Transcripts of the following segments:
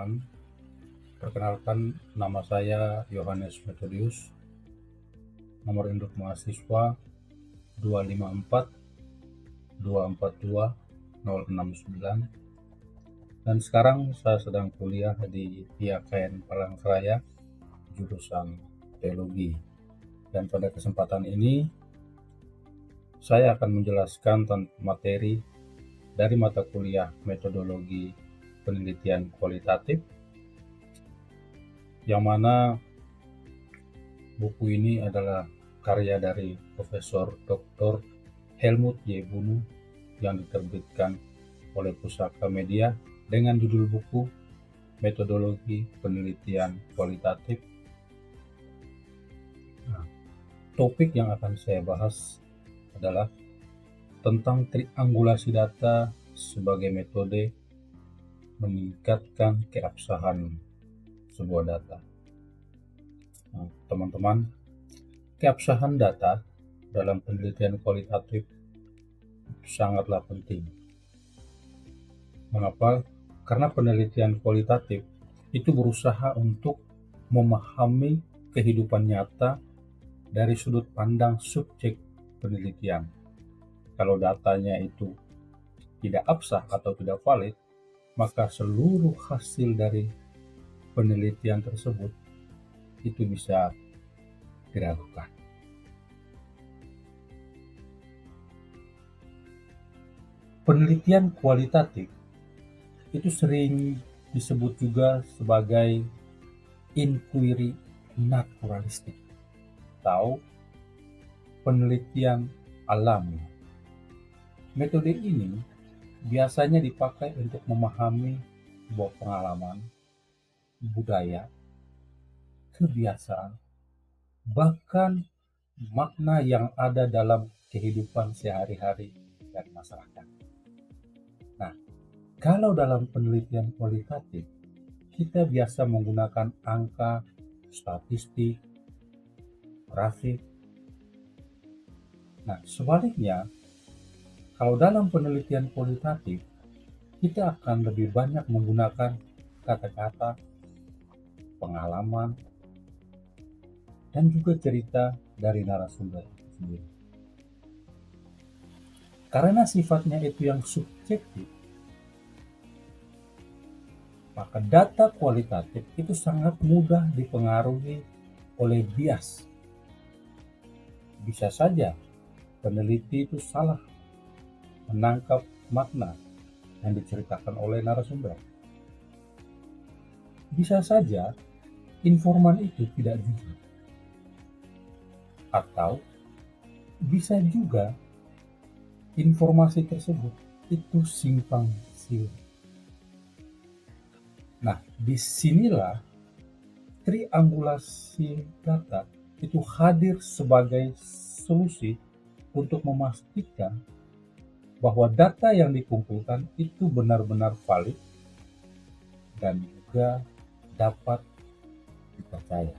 teman-teman. Perkenalkan, nama saya Yohanes Metodius, nomor induk mahasiswa 254 242 069, dan sekarang saya sedang kuliah di IAKN Palangkaraya, jurusan Teologi. Dan pada kesempatan ini saya akan menjelaskan tentang materi dari mata kuliah metodologi penelitian kualitatif, yang mana buku ini adalah karya dari Profesor Dr. Helmut J. Bunu yang diterbitkan oleh Pusaka Media dengan judul buku Metodologi Penelitian Kualitatif. Nah, topik yang akan saya bahas adalah tentang triangulasi data sebagai metode meningkatkan keabsahan sebuah data. Nah, teman-teman, keabsahan data dalam penelitian kualitatif sangatlah penting. Mengapa? Karena penelitian kualitatif itu berusaha untuk memahami kehidupan nyata dari sudut pandang subjek penelitian. Kalau datanya itu tidak absah atau tidak valid, maka seluruh hasil dari penelitian tersebut itu bisa diragukan. Penelitian kualitatif itu sering disebut juga sebagai inquiry naturalistik atau penelitian alami. Metode ini biasanya dipakai untuk memahami sebuah pengalaman, budaya, kebiasaan, bahkan makna yang ada dalam kehidupan sehari-hari dari masyarakat. Nah, kalau dalam penelitian kualitatif, kita biasa menggunakan angka, statistik, grafik. Nah, sebaliknya, kalau dalam penelitian kualitatif, kita akan lebih banyak menggunakan kata-kata, pengalaman, dan juga cerita dari narasumber itu sendiri. Karena sifatnya itu yang subjektif, maka data kualitatif itu sangat mudah dipengaruhi oleh bias. Bisa saja peneliti itu salah menangkap makna yang diceritakan oleh narasumber. Bisa saja informan itu tidak jujur, atau bisa juga informasi tersebut itu simpang siur. Nah, disinilah triangulasi data itu hadir sebagai solusi untuk memastikan bahwa data yang dikumpulkan itu benar-benar valid dan juga dapat dipercaya.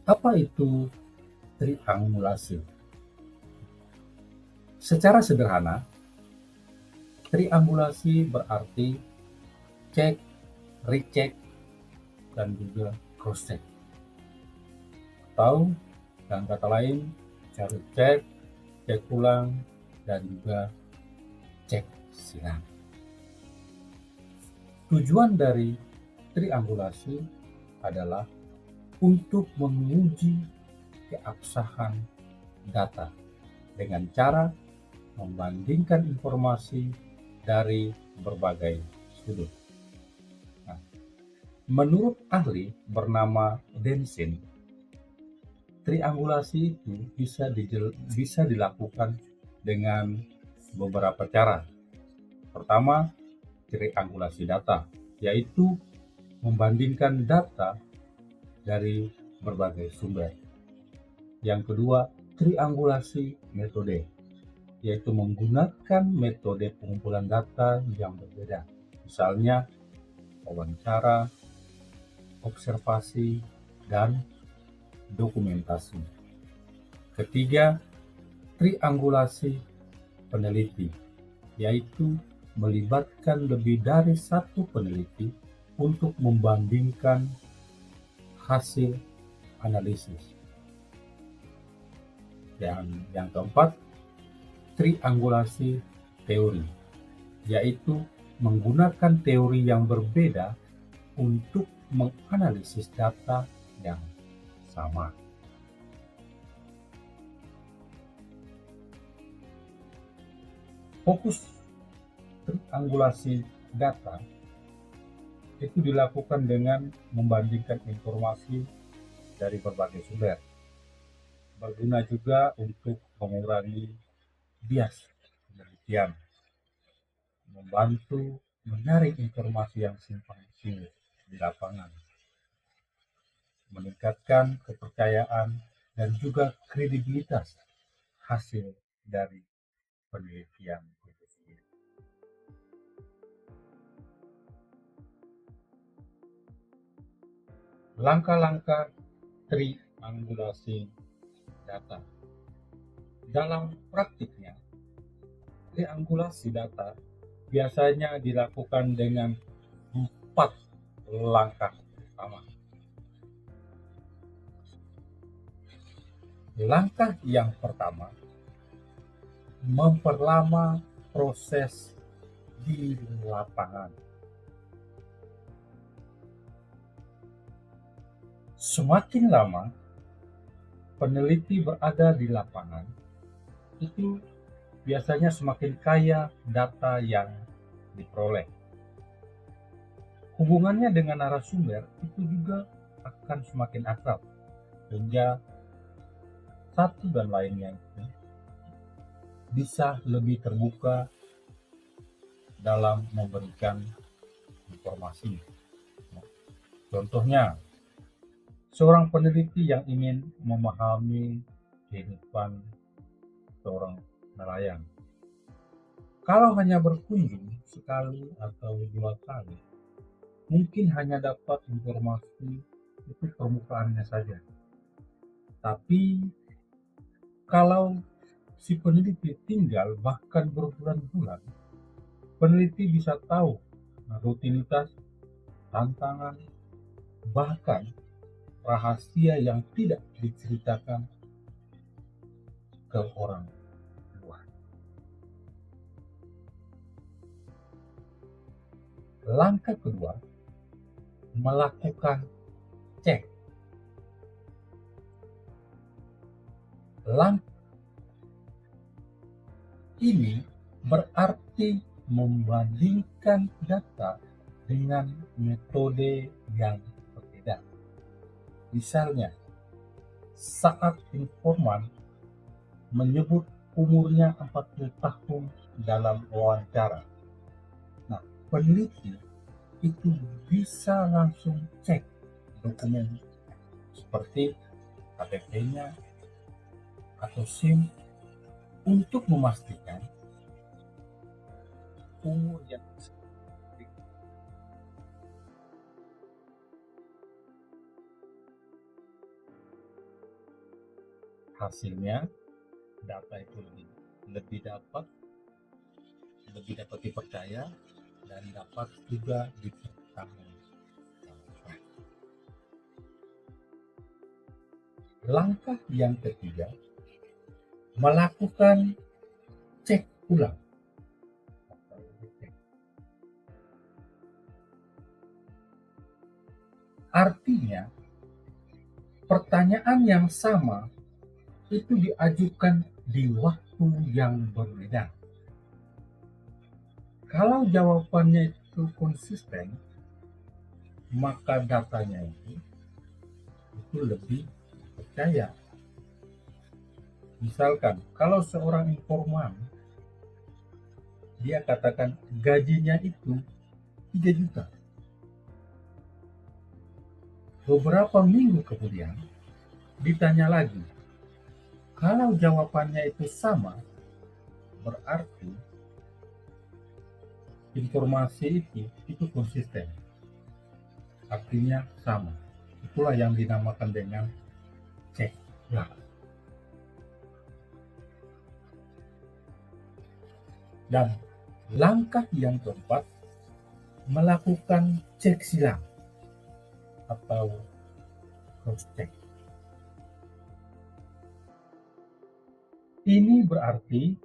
Apa itu triangulasi? Secara sederhana, triangulasi berarti cek, recheck, dan juga cross-check. Atau dengan kata lain, cari cek, cek ulang, dan juga cek silang. Tujuan dari triangulasi adalah untuk menguji keabsahan data dengan cara membandingkan informasi dari berbagai sudut. Nah, menurut ahli bernama Densin, triangulasi itu bisa dilakukan dengan beberapa cara. Pertama, triangulasi data, yaitu membandingkan data dari berbagai sumber. Yang kedua, triangulasi metode, yaitu menggunakan metode pengumpulan data yang berbeda, misalnya wawancara, observasi, dan dokumentasi. Ketiga, triangulasi peneliti, yaitu melibatkan lebih dari satu peneliti untuk membandingkan hasil analisis. Dan yang keempat, triangulasi teori, yaitu menggunakan teori yang berbeda untuk menganalisis data yang sama. Fokus triangulasi data itu dilakukan dengan membandingkan informasi dari berbagai sumber. Berguna juga untuk mengurangi bias penelitian, membantu menarik informasi yang simpang siur di lapangan, meningkatkan kepercayaan dan juga kredibilitas hasil dari penelitian itu sendiri. Langkah-langkah triangulasi data. Dalam praktiknya, triangulasi data biasanya dilakukan dengan 4 langkah utama. Langkah yang pertama, memperlama proses di lapangan. Semakin lama peneliti berada di lapangan, itu biasanya semakin kaya data yang diperoleh. Hubungannya dengan narasumber itu juga akan semakin akrab, sehingga satu dan lainnya itu bisa lebih terbuka dalam memberikan informasi. Contohnya, seorang peneliti yang ingin memahami kehidupan seorang nelayan. Kalau hanya berkunjung sekali atau 2 kali, mungkin hanya dapat informasi itu permukaannya saja. Tapi kalau si peneliti tinggal bahkan berbulan-bulan, peneliti bisa tahu rutinitas, tantangan, bahkan rahasia yang tidak diceritakan ke orang luar. Langkah kedua, melakukan cek. Langkah ini berarti membandingkan data dengan metode yang berbeda. Misalnya, saat informan menyebut umurnya 40 tahun dalam wawancara. Nah, peneliti itu bisa langsung cek dokumen seperti KTP-nya atau SIM untuk memastikan umur yang hasilnya data itu lebih dapat dipercaya dan dapat juga dipertanggungjawabkan. Langkah yang ketiga, melakukan cek ulang. Artinya, pertanyaan yang sama itu diajukan di waktu yang berbeda. Kalau jawabannya itu konsisten, maka datanya itu lebih percaya. Misalkan, kalau seorang informan, dia katakan gajinya itu 3 juta. Beberapa minggu kemudian, ditanya lagi. Kalau jawabannya itu sama, berarti informasi itu konsisten. Artinya sama. Itulah yang dinamakan dengan cek ulang. Dan Langkah yang keempat, melakukan cek silang atau cross check. Ini berarti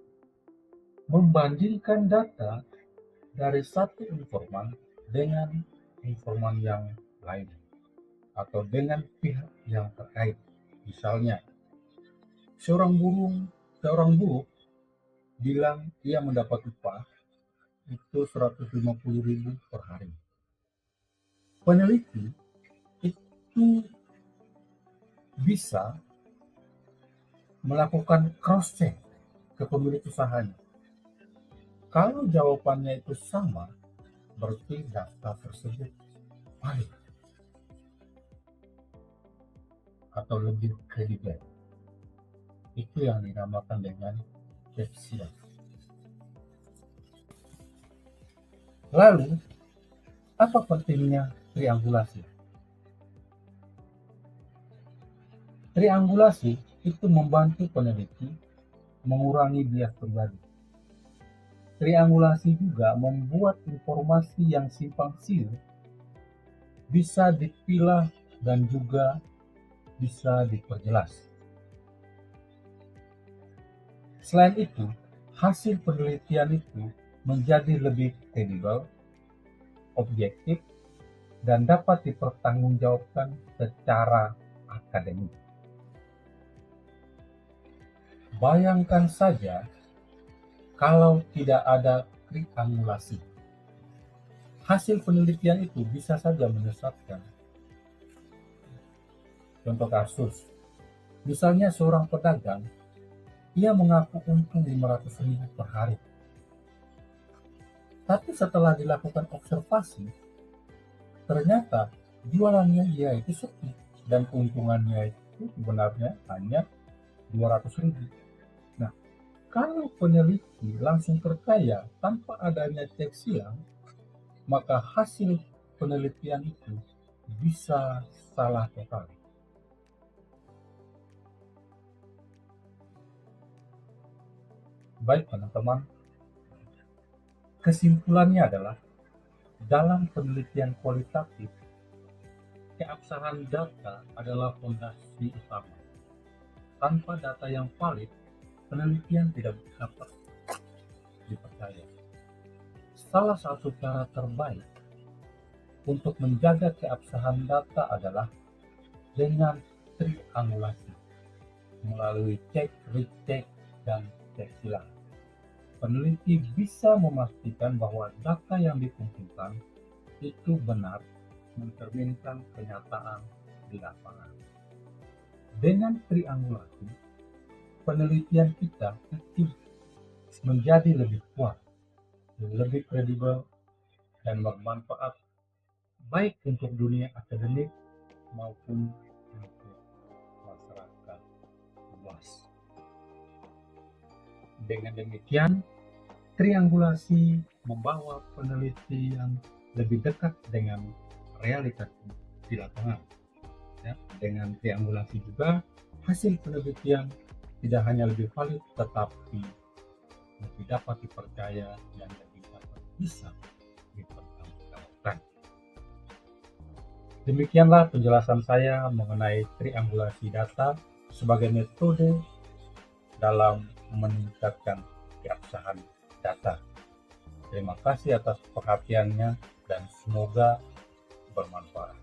membandingkan data dari satu informan dengan informan yang lain atau dengan pihak yang terkait. Misalnya, seorang buruh bilang ia mendapat upah itu 150.000 per hari. Peneliti itu bisa melakukan cross check ke pemilik usahanya. Kalau jawabannya itu sama, berarti data tersebut valid atau lebih kredibel. Itu yang dinamakan dengan cek silang. Lalu, apa pentingnya triangulasi? Triangulasi itu membantu peneliti mengurangi bias pribadi. Triangulasi juga membuat informasi yang simpang siur bisa dipilah dan juga bisa diperjelas. Selain itu, hasil penelitian itu menjadi lebih kredibel, objektif, dan dapat dipertanggungjawabkan secara akademik. Bayangkan saja kalau tidak ada triangulasi. Hasil penelitian itu bisa saja menyesatkan. Contoh kasus, misalnya seorang pedagang, ia mengaku untung 500.000 per hari. Tapi setelah dilakukan observasi, ternyata jualannya ia itu sepi dan keuntungannya itu sebenarnya hanya 200.000. Nah, kalau peneliti langsung percaya tanpa adanya cek silang, maka hasil penelitian itu bisa salah total. Baik teman-teman, kesimpulannya adalah dalam penelitian kualitatif, keabsahan data adalah fondasi utama. Tanpa data yang valid, penelitian tidak dapat dipercaya. Salah satu cara terbaik untuk menjaga keabsahan data adalah dengan triangulasi melalui cek, recheck, dan cek silang. Peneliti bisa memastikan bahwa data yang dikumpulkan itu benar mencerminkan kenyataan di lapangan. Dengan triangulasi, penelitian kita itu menjadi lebih kuat, lebih kredibel, dan bermanfaat baik untuk dunia akademik maupun untuk masyarakat luas. Dengan demikian, triangulasi membawa penelitian lebih dekat dengan realitas di lapangan. Ya, dengan triangulasi juga hasil penelitian tidak hanya lebih valid, tetapi lebih dapat dipercaya dan lebih dapat bisa dipertanggungjawabkan. Demikianlah penjelasan saya mengenai triangulasi data sebagai metode dalam meningkatkan keabsahan data. Terima kasih atas perhatiannya dan semoga bermanfaat.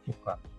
Syukran.